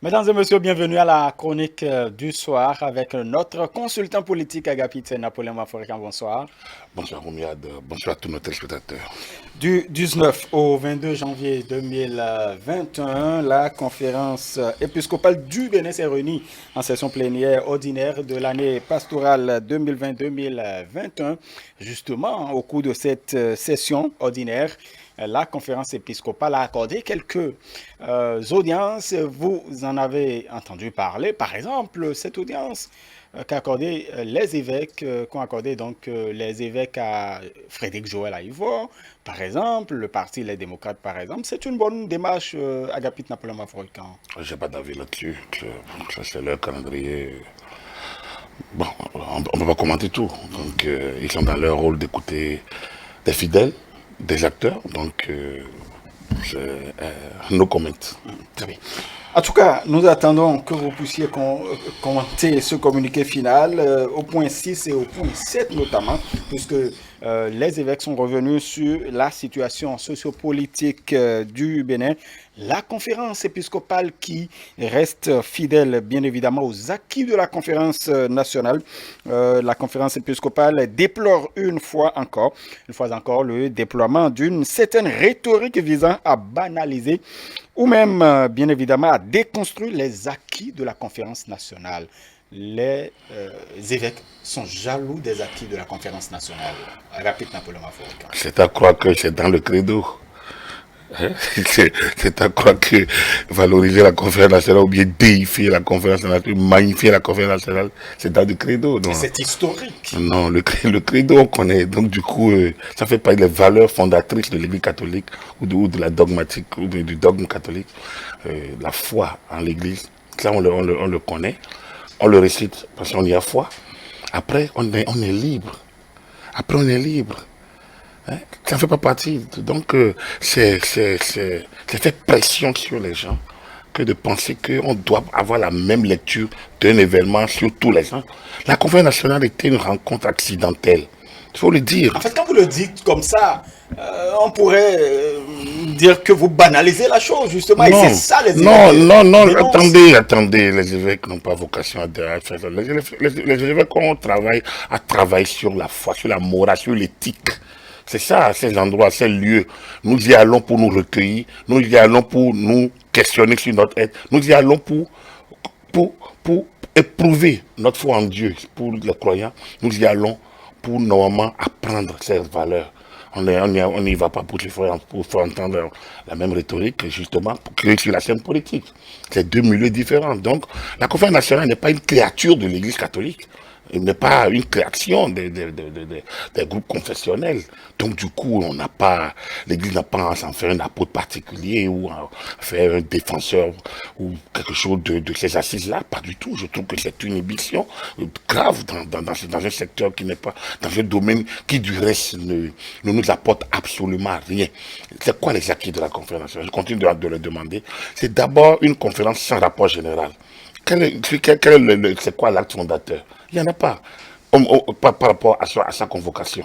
Mesdames et messieurs, bienvenue à la chronique du soir avec notre consultant politique Agapite Napoléon Maforican. Bonsoir. Bonsoir Romiade, bonsoir à tous nos téléspectateurs. Du 19 au 22 janvier 2021, la conférence épiscopale du Bénin s'est réunie en session plénière ordinaire de l'année pastorale 2020-2021. Justement, au cours de cette session ordinaire, la conférence épiscopale a accordé quelques audiences. Vous en avez entendu parler. Par exemple, cette audience qu'a accordé les évêques, qu'ont accordé donc les évêques à Frédéric Joël Aïvo, par exemple, le parti Les Démocrates, par exemple, c'est une bonne démarche, Agapite Napoléon Mafroican. J'ai pas d'avis là-dessus, ça c'est leur calendrier. Bon, on ne peut pas commenter tout. Donc, ils sont dans leur rôle d'écouter des fidèles, des acteurs. Donc, no comment. Très bien. En tout cas, nous attendons que vous puissiez commenter ce communiqué final au point 6 et au point 7 notamment, puisque les évêques sont revenus sur la situation sociopolitique du Bénin. La conférence épiscopale qui reste fidèle, bien évidemment, aux acquis de la conférence nationale. La conférence épiscopale déplore une fois encore, le déploiement d'une certaine rhétorique visant à banaliser ou même, bien évidemment, à déconstruire les acquis de la conférence nationale. Les évêques sont jaloux des acquis de la conférence nationale. Rapide Napoléon Afro-Africain. C'est à croire que c'est dans le credo. Hein? C'est à croire que valoriser la conférence nationale ou bien déifier la conférence nationale, magnifier la conférence nationale, c'est dans le credo. Et Non, c'est historique. non le credo, on connaît. Donc, du coup, ça fait partie des valeurs fondatrices de l'Église catholique ou de la dogmatique ou du dogme catholique. La foi en l'Église, ça, on le connaît. On le récite parce qu'on y a foi. Après, on est libre. Après, on est libre. Hein? Ça ne fait pas partie. Donc, c'est fait pression sur les gens que de penser qu'on doit avoir la même lecture d'un événement sur tous les gens. La conférence nationale était une rencontre accidentelle. Il faut le dire. En fait, quand vous le dites comme ça, on pourrait dire que vous banalisez la chose, justement. Et c'est Non, ça, les non, évêques non, non, dénoncent. attendez, les évêques n'ont pas vocation à faire ça. Les évêques ont travaillé, à travailler sur la foi, sur la morale, sur l'éthique. C'est ça, ces endroits, ces lieux. Nous y allons pour nous recueillir, nous y allons pour nous questionner sur notre être, nous y allons pour éprouver notre foi en Dieu, pour les croyants, nous y allons pour normalement apprendre ces valeurs. On n'y va pas pour faire entendre la même rhétorique, justement, pour créer sur la scène politique. C'est deux milieux différents. Donc, la conférence nationale n'est pas une créature de l'Église catholique. Il n'est pas une création des groupes confessionnels. Donc, du coup, l'Église n'a pas à s'en faire un apôtre particulier ou à faire un défenseur ou quelque chose de ces assises-là. Pas du tout. Je trouve que c'est une émission grave dans un secteur qui n'est pas, dans un domaine qui, du reste, ne nous apporte absolument rien. C'est quoi les acquis de la conférence nationale? Je continue de le demander. C'est d'abord une conférence sans rapport général. C'est quoi l'acte fondateur? Il n'y en a pas. Par rapport à sa convocation.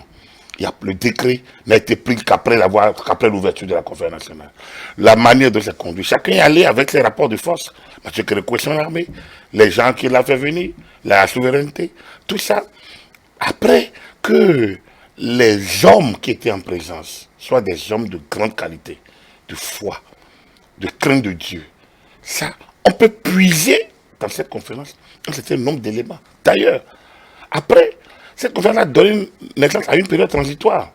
Le décret n'a été pris qu'après l'ouverture de la conférence nationale. La manière de se conduire. Chacun est allé avec ses rapports de force. Mathieu Kérékou et son armée, les gens qui l'ont fait venir, la souveraineté, tout ça. Après que les hommes qui étaient en présence soient des hommes de grande qualité, de foi, de crainte de Dieu, ça, on peut puiser dans cette conférence un certain nombre d'éléments. D'ailleurs, après, cette conférence a donné naissance à une période transitoire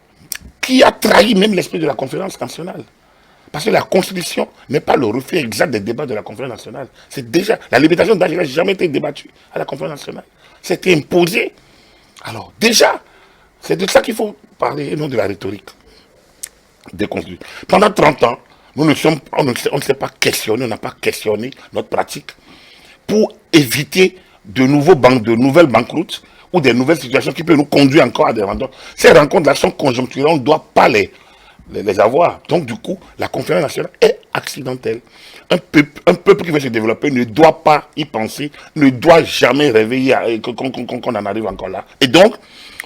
qui a trahi même l'esprit de la conférence nationale. Parce que la Constitution n'est pas le reflet exact des débats de la conférence nationale. C'est déjà, la limitation d'âge n'a jamais été débattue à la conférence nationale. C'était imposé. Alors, déjà, c'est de ça qu'il faut parler et non de la rhétorique déconstruite. Pendant 30 ans, on ne s'est pas questionné, on n'a pas questionné notre pratique pour éviter de nouvelles banqueroutes ou des nouvelles situations qui peuvent nous conduire encore à des rencontres. Ces rencontres-là sont conjoncturelles, on ne doit pas les avoir. Donc, du coup, la conférence nationale est accidentelle. Un peuple qui veut se développer ne doit pas y penser, ne doit jamais rêver qu'on en arrive encore là. Et donc,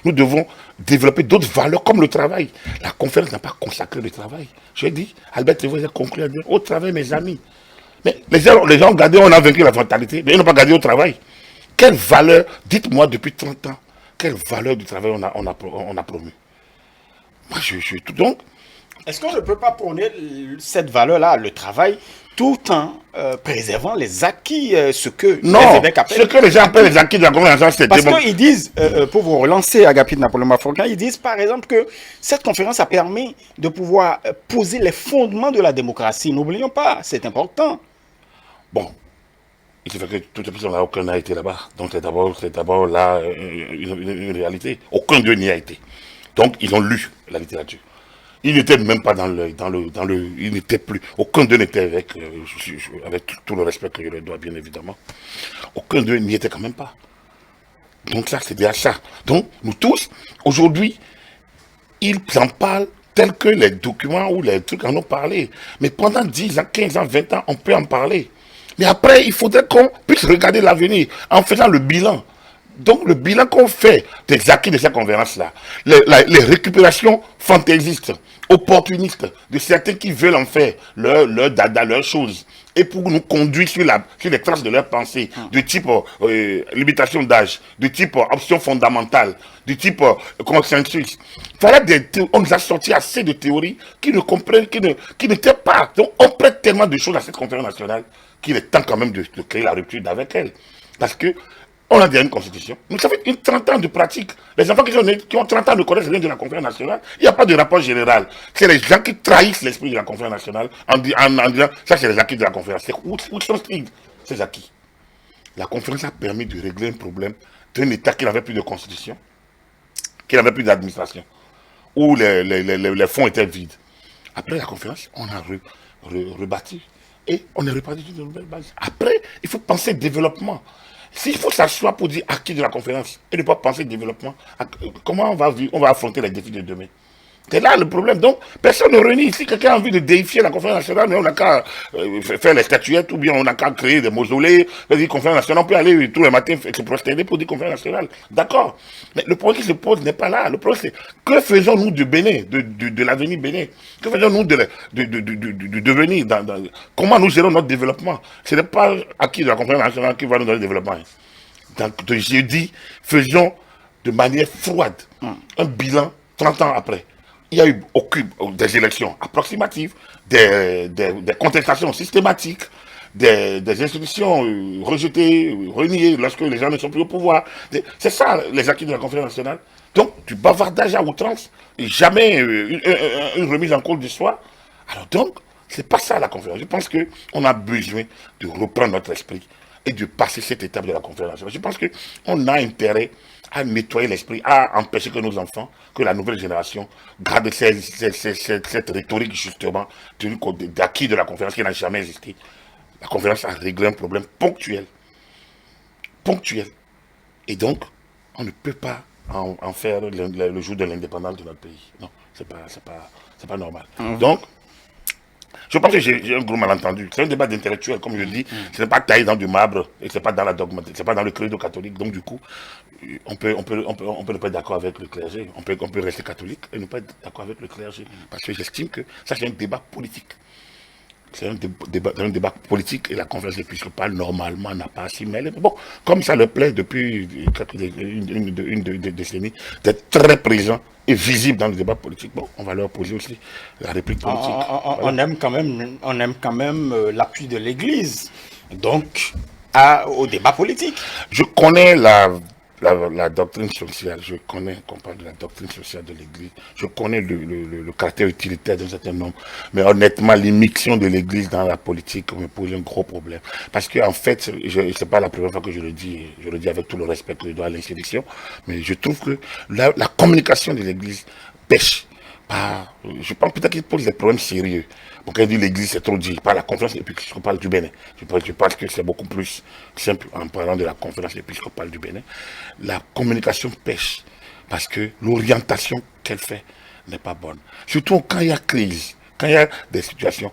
nous devons développer d'autres valeurs comme le travail. La conférence n'a pas consacré le travail. Je dis, Albert Thévois a conclu à dire, au travail, mes amis. Mais les gens ont gardé, on a vaincu la fatalité, mais ils n'ont pas gardé au travail. Quelle valeur, dites-moi depuis 30 ans, quelle valeur du travail on a promu? Moi, tout donc. Est-ce qu'on ne peut pas prôner cette valeur-là, le travail, tout en préservant les acquis, ce que non, les évêques appellent? Ce que les gens appellent les acquis de la conférence, c'est parce qu'ils disent, pour vous relancer, Agapit Napoléon Mafourcan, ils disent par exemple que cette conférence a permis de pouvoir poser les fondements de la démocratie. N'oublions pas, c'est important. Bon, il se fait que toutes les personnes là, aucun n'a été là-bas. Donc c'est d'abord là une réalité. Aucun d'eux n'y a été. Donc ils ont lu la littérature. Ils n'étaient même pas ils n'étaient plus. Aucun d'eux n'était avec tout le respect que je leur dois, bien évidemment. Aucun d'eux n'y était quand même pas. Donc ça, c'est déjà ça. Donc, nous tous, aujourd'hui, ils en parlent tels que les documents ou les trucs en ont parlé. Mais pendant 10 ans, 15 ans, 20 ans, on peut en parler. Mais après, il faudrait qu'on puisse regarder l'avenir en faisant le bilan. Donc, le bilan qu'on fait des acquis de cette conférence-là, les récupérations fantaisistes, opportunistes, de certains qui veulent en faire leur dada, leur chose, et pour nous conduire sur les traces de leur pensée, du type limitation d'âge, du type option fondamentale, du type consensus. On nous a sorti assez de théories qui ne comprennent, qui n'étaient pas. Donc, on prête tellement de choses à cette conférence nationale qu'il est temps quand même de créer la rupture avec elle. Parce que on a déjà une constitution. Nous avons 30 ans de pratique. Les enfants qui ont 30 ans ne connaissent rien de la conférence nationale. Il n'y a pas de rapport général. C'est les gens qui trahissent l'esprit de la conférence nationale en disant ça c'est les acquis de la conférence. Où sont ces acquis? La conférence a permis de régler un problème d'un État qui n'avait plus de constitution, qui n'avait plus d'administration, où les fonds étaient vides. Après la conférence, on a rebâti et on est reparti sur de nouvelles bases. Après, il faut penser développement. S'il faut s'asseoir pour dire acquis de la conférence et ne pas penser développement, comment on va affronter les défis de demain? C'est là le problème. Donc, personne ne réunit ici. Quelqu'un a envie de déifier la conférence nationale, mais on n'a qu'à faire les statuettes ou bien on n'a qu'à créer des mausolées. Dire conférence nationale, on peut aller tous les matins se prosterner pour dire conférence nationale. D'accord. Mais le problème qui se pose n'est pas là. Le problème, c'est que faisons-nous du Bénin, de l'avenir Bénin? Que faisons-nous du devenir? Comment nous gérons notre développement? Ce n'est pas acquis de la conférence nationale qui va nous donner le développement. Donc, je dis, faisons de manière froide un bilan 30 ans après. Il y a eu des élections approximatives, des contestations systématiques, des institutions rejetées, reniées lorsque les gens ne sont plus au pouvoir. C'est ça les acquis de la conférence nationale. Donc, du bavardage à outrance, et jamais une remise en cause du soi. Alors donc, c'est pas ça la conférence. Je pense qu'on a besoin de reprendre notre esprit et de passer cette étape de la conférence nationale. Je pense qu'on a intérêt à nettoyer l'esprit, à empêcher que nos enfants, que la nouvelle génération garde cette rhétorique justement d'acquis de la conférence qui n'a jamais existé. La conférence a réglé un problème ponctuel. Ponctuel. Et donc, on ne peut pas en faire le jour de l'indépendance de notre pays. Non, c'est pas normal. Donc, je pense que j'ai un gros malentendu. C'est un débat d'intellectuels, comme je dis. Ce n'est pas taillé dans du marbre et ce n'est pas dans la dogmatique, c'est pas dans le credo catholique. Donc du coup, on peut ne pas être d'accord avec le clergé. On peut rester catholique et ne pas être d'accord avec le clergé. Parce que j'estime que ça c'est un débat politique. C'est un débat politique et la conférence épiscopale, normalement, n'a pas à s'y mêler. Mais bon, comme ça leur plaît depuis une décennie, d'être très présent et visible dans le débat politique, bon, on va leur poser aussi la réplique politique. Voilà. On aime quand même l'appui de l'Église, donc au débat politique. Je connais la doctrine sociale, je connais qu'on parle de la doctrine sociale de l'Église, je connais le caractère utilitaire d'un certain nombre, mais honnêtement, l'immixtion de l'Église dans la politique me pose un gros problème. Parce qu'en fait, c'est pas la première fois que je le dis avec tout le respect que je dois à l'institution, mais je trouve que la communication de l'Église pêche. Je pense peut-être qu'il pose des problèmes sérieux. Pour qu'elle dit l'Église, c'est trop dit. Par la conférence épiscopale du Bénin. Je pense que c'est beaucoup plus simple en parlant de la conférence épiscopale du Bénin. La communication pêche. Parce que l'orientation qu'elle fait n'est pas bonne. Surtout quand il y a crise, quand il y a des situations.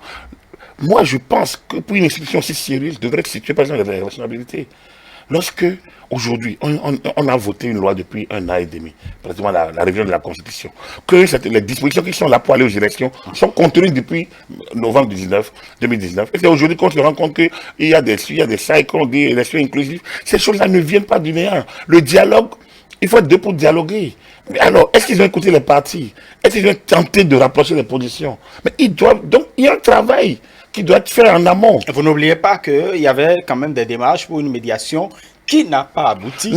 Moi, je pense que pour une institution aussi sérieuse, devrait être située par exemple des responsabilités. Lorsque, aujourd'hui, on a voté une loi depuis 1 an et demi, pratiquement la révision de la Constitution, que les dispositions qui sont là pour aller aux élections sont contenues depuis novembre 2019. Et c'est aujourd'hui qu'on se rend compte qu'il y a des sites qu'on dit élections inclusives. Ces choses-là ne viennent pas du néant. Le dialogue, il faut être deux pour dialoguer. Mais alors, est-ce qu'ils ont écouté les partis? Est-ce qu'ils ont tenté de rapprocher les positions? Mais donc, il y a un travail qui doit être fait en amont. Vous n'oubliez pas qu'il y avait quand même des démarches pour une médiation qui n'a pas abouti.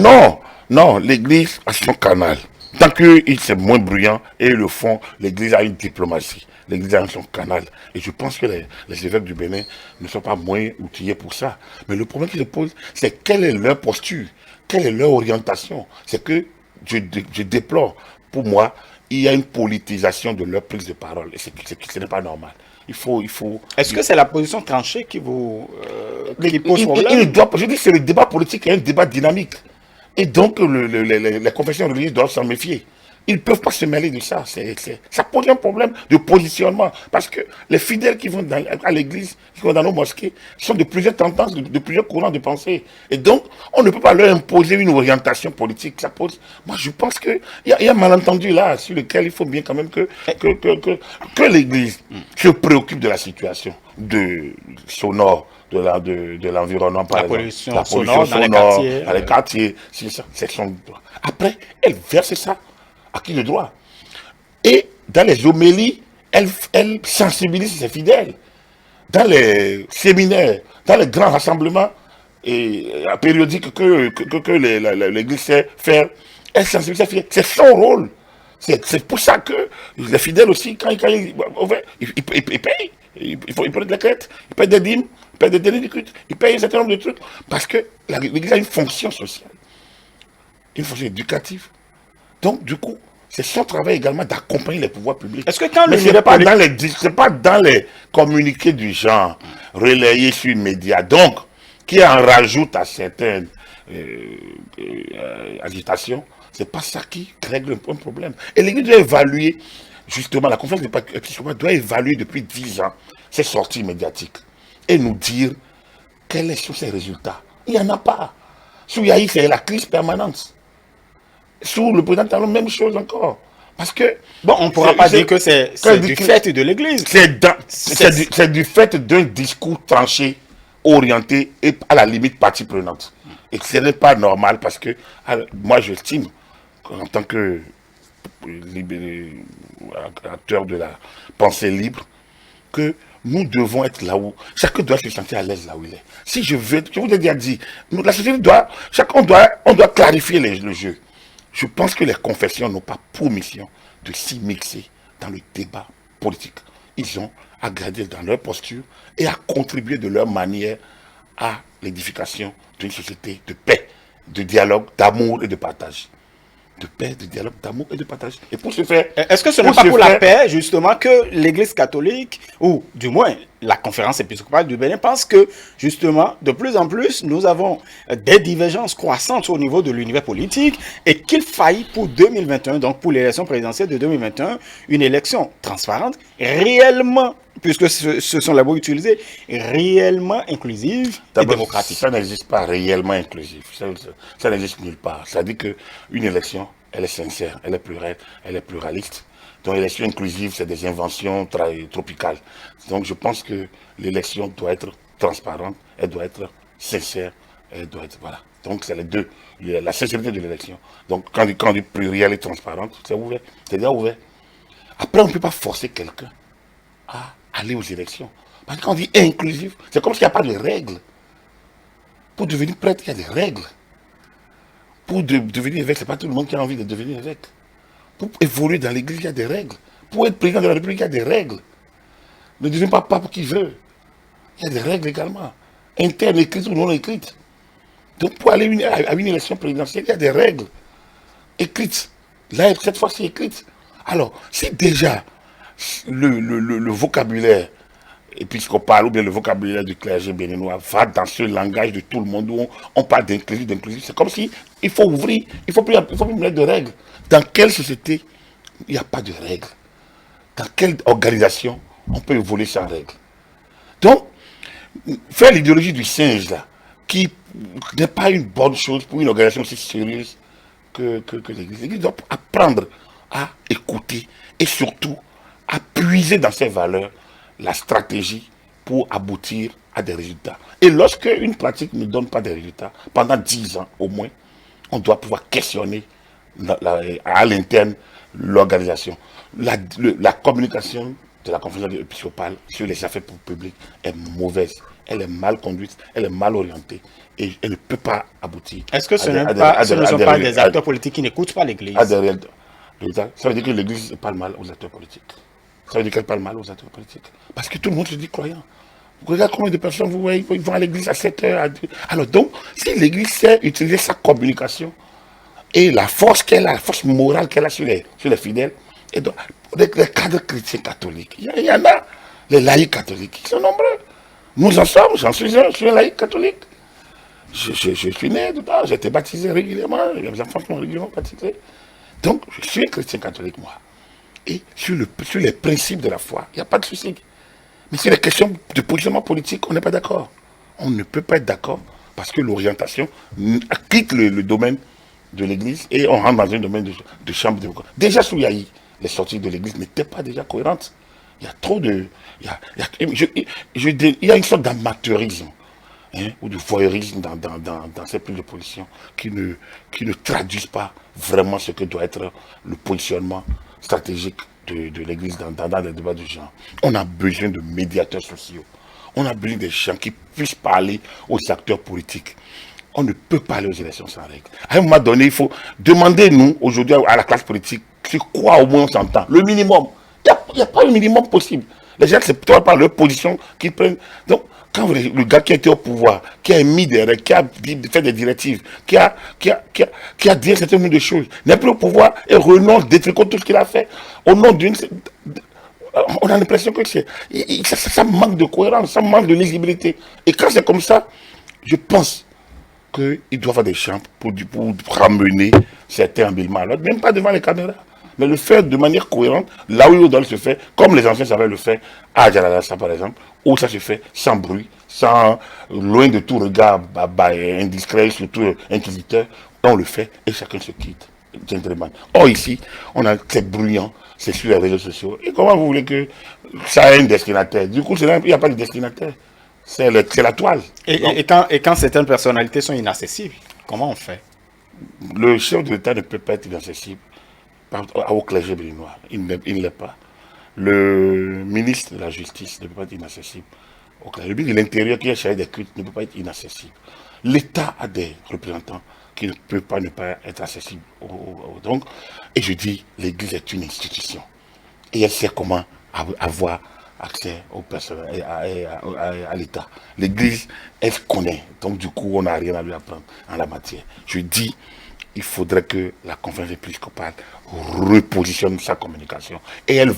Non, l'Église a son canal. Tant que c'est moins bruyant et le fond, l'Église a une diplomatie. L'Église a son canal. Et je pense que les évêques du Bénin ne sont pas moins outillés pour ça. Mais le problème qui se pose, c'est quelle est leur posture, quelle est leur orientation. C'est que je déplore. Pour moi, il y a une politisation de leur prise de parole. Et ce n'est pas normal. Est-ce que c'est la position tranchée qui vous qui pose problème? Je dis que c'est le débat politique et un débat dynamique. Et donc, les confessions religieuses doivent s'en méfier. Ils ne peuvent pas se mêler de ça. Ça pose un problème de positionnement. Parce que les fidèles qui vont à l'église, qui vont dans nos mosquées, sont de plusieurs tendances, de plusieurs courants de pensée. Et donc, on ne peut pas leur imposer une orientation politique. Moi, je pense qu'il y a un malentendu là, sur lequel il faut bien quand même que l'église se préoccupe de la situation sonore de l'environnement, par exemple. La pollution sonore dans les quartiers. C'est son droit. Après, elle verse ça à qui le droit. Et dans les homélies, elle sensibilise ses fidèles. Dans les séminaires, dans les grands rassemblements périodiques que l'Église sait faire, elle sensibilise ses fidèles. C'est son rôle. C'est pour ça que les fidèles aussi, quand ils payent. Il faut des crêtes, ils payent des dîmes, ils payent des délits de culte, ils payent un certain nombre de trucs. Parce que l'Église a une fonction sociale, une fonction éducative. Donc, du coup, c'est son travail également d'accompagner les pouvoirs publics. Est-ce que quand mais ce n'est pas dans les communiqués du genre relayés sur les médias, donc, qui en rajoute à certaines agitations, c'est pas ça qui règle un problème. Et l'Église doit évaluer, justement, la conférence épiscopale doit évaluer depuis 10 ans ces sorties médiatiques et nous dire quels sont ses résultats. Il n'y en a pas. Sous Yahi, c'est la crise permanente. Sous le président Talon, même chose encore. Parce que... Bon, on ne pourra pas dire que c'est du fait de l'Église. C'est du fait d'un discours tranché, orienté et à la limite partie prenante. Et ce n'est pas normal parce que moi j'estime, en tant que acteur de la pensée libre, que nous devons être là où... Chacun doit se sentir à l'aise là où il est. Si je veux... Je vous ai déjà dit, la société doit... On doit clarifier le jeu. Je pense que les confessions n'ont pas pour mission de s'immiscer dans le débat politique. Ils ont à garder dans leur posture et à contribuer de leur manière à l'édification d'une société de paix, de dialogue, d'amour et de partage. De paix, de dialogue, d'amour et de partage. Et pour ce faire... Est-ce que ce n'est pas pour la paix, justement, que l'Église catholique, ou du moins la conférence épiscopale du Bénin, pense que, justement, de plus en plus, nous avons des divergences croissantes au niveau de l'univers politique et qu'il faille pour 2021, donc pour l'élection présidentielle de 2021, une élection transparente, réellement, puisque ce sont les mots utilisés, réellement inclusive et démocratique. Ça n'existe pas réellement inclusif. Ça n'existe nulle part. Ça dit qu'une élection, elle est sincère, elle est pluraliste. Donc l'élection inclusive, c'est des inventions tropicales. Donc je pense que l'élection doit être transparente, elle doit être sincère, elle doit être... Voilà. Donc c'est les deux. La sincérité de l'élection. Donc quand on dit pluriel et transparente, c'est ouvert. C'est déjà ouvert. Après, on ne peut pas forcer quelqu'un à aller aux élections. Parce que quand on dit inclusif, c'est comme s'il n'y a pas de règles. Pour devenir prêtre, il y a des règles. Pour devenir évêque, ce n'est pas tout le monde qui a envie de devenir évêque. Pour évoluer dans l'église, il y a des règles. Pour être président de la République, il y a des règles. Ne deviens pas pape qui veut. Il y a des règles également. Internes, écrites ou non écrites. Donc pour aller à une élection présidentielle, il y a des règles écrites. Là, cette fois, c'est écrite. Alors, si déjà le vocabulaire épiscopal ou bien le vocabulaire du clergé béninois va dans ce langage de tout le monde où on parle d'inclusif, c'est comme si il faut ouvrir, il faut plus mettre de règles. Dans quelle société il n'y a pas de règles? Dans quelle organisation on peut évoluer sans règles? Donc, faire l'idéologie du singe là, qui n'est pas une bonne chose pour une organisation aussi sérieuse que l'Église. L'Église doit apprendre à écouter et surtout à puiser dans ses valeurs la stratégie pour aboutir à des résultats. Et lorsque une pratique ne donne pas de résultats, pendant 10 ans au moins, on doit pouvoir questionner à l'interne l'organisation. La communication de la conférence épiscopale sur les affaires publiques est mauvaise. Elle est mal conduite, elle est mal orientée et elle ne peut pas aboutir. Est-ce que ce ne sont pas des acteurs politiques qui n'écoutent pas l'Église? Ça veut dire que l'Église parle mal aux acteurs politiques. Ça veut dire qu'elle parle mal aux acteurs politiques. Parce que tout le monde se dit croyant. Regardez combien de personnes vous voyez, ils vont à l'église à 7 heures. Alors donc, si l'église sait utiliser sa communication et la force qu'elle a, la force morale qu'elle a sur les fidèles, et donc, les cadres chrétiens catholiques, il y en a, les laïcs catholiques, ils sont nombreux. Nous en sommes, j'en suis un, je suis un laïc catholique. Je suis né dedans, j'ai été baptisé régulièrement, les enfants sont régulièrement baptisés. Donc, je suis un chrétien catholique, moi. Et sur les principes de la foi, il n'y a pas de souci. Mais sur les questions de positionnement politique, on n'est pas d'accord. On ne peut pas être d'accord parce que l'orientation quitte le domaine de l'Église et on rentre dans un domaine de chambre de... Déjà sous Yahi, les sorties de l'Église n'étaient pas déjà cohérentes. Il y a trop de... Il y a une sorte d'amateurisme ou de voyeurisme dans ces prises de position qui ne traduisent pas vraiment ce que doit être le positionnement stratégique de l'Église dans les débats du genre. On a besoin de médiateurs sociaux. On a besoin des gens qui puissent parler aux acteurs politiques. On ne peut pas aller aux élections sans règles. À un moment donné, il faut demander, nous, aujourd'hui, à la classe politique, sur quoi au moins on s'entend. Le minimum. Il n'y a pas un minimum possible. Les gens, c'est plutôt par leur position qu'ils prennent. Donc, quand le gars qui a été au pouvoir, qui a émis des règles, qui a fait des directives, qui a dit un certain nombre de choses, n'est plus au pouvoir et renonce, détricote tout ce qu'il a fait, au nom d'une... On a l'impression que ça manque de cohérence, ça manque de lisibilité. Et quand c'est comme ça, je pense qu'il doit avoir des champs pour ramener certains habilement à l'autre, même pas devant les caméras. Mais le faire de manière cohérente, là où il doit se faire, comme les anciens savaient le faire, à Djalalassa par exemple, où ça se fait sans bruit, loin de tout regard indiscret, surtout inquisiteur, on le fait et chacun se quitte, gentleman. Or ici, c'est bruyant, c'est sur les réseaux sociaux. Et comment vous voulez que ça ait un destinataire? Du coup, il n'y a pas de destinataire. C'est la toile. Et quand certaines personnalités sont inaccessibles, comment on fait? Le chef de l'État ne peut pas être inaccessible au clergé béninois. Il ne l'est pas. Le ministre de la Justice ne peut pas être inaccessible au clergé. Le ministre de l'Intérieur qui est chargé des cultes ne peut pas être inaccessible. L'État a des représentants qui ne peuvent pas ne pas être accessibles. Donc, et je dis, l'Église est une institution. Et elle sait comment avoir accès aux personnes, à l'État. L'Église, elle elle donc du coup, on n'a rien à lui apprendre en la matière. Je dis, il faudrait que la conférence épiscopale repositionne sa communication. Et elle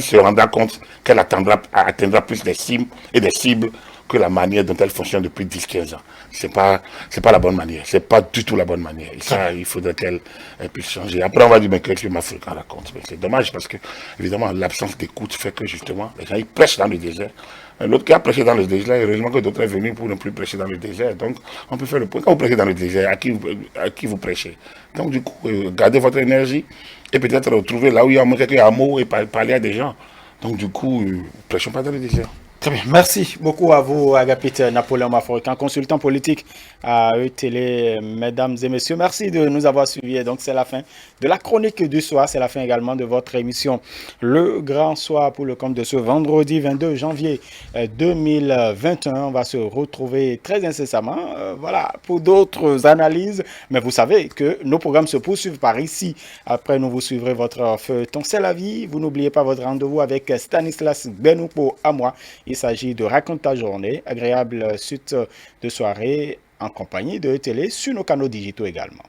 se rendra compte qu'elle atteindra plus des cibles que la manière dont elle fonctionne depuis 10-15 ans. C'est pas la bonne manière. C'est pas du tout la bonne manière. Et ça, il faudrait qu'elle puisse changer. Après, on va dire, mais qu'est-ce que m'Africain raconte? Mais c'est dommage parce que, évidemment, l'absence d'écoute fait que, justement, les gens, ils prêchent dans le désert. L'autre qui a prêché dans le désert, heureusement que d'autres sont venus pour ne plus prêcher dans le désert. Donc, on peut faire le point. Quand vous prêchez dans le désert, à qui vous prêchez? Donc, du coup, gardez votre énergie et peut-être retrouver là où il y a quelques hameaux et parler à des gens. Donc, du coup, prêchons pas dans le désert. Très bien. Merci beaucoup à vous, Agapite Napoléon Mafourkan, consultant politique à E-Télé. Mesdames et messieurs, merci de nous avoir suivis. Et donc, c'est la fin de la chronique du soir. C'est la fin également de votre émission Le Grand Soir pour le compte de ce vendredi 22 janvier 2021. On va se retrouver très incessamment voilà, pour d'autres analyses. Mais vous savez que nos programmes se poursuivent par ici. Après, nous vous suivrez votre feuilleton. C'est la vie. Vous n'oubliez pas votre rendez-vous avec Stanislas Benoupo à moi. Il s'agit de Raconte ta journée, agréable suite de soirée en compagnie de télé sur nos canaux digitaux également.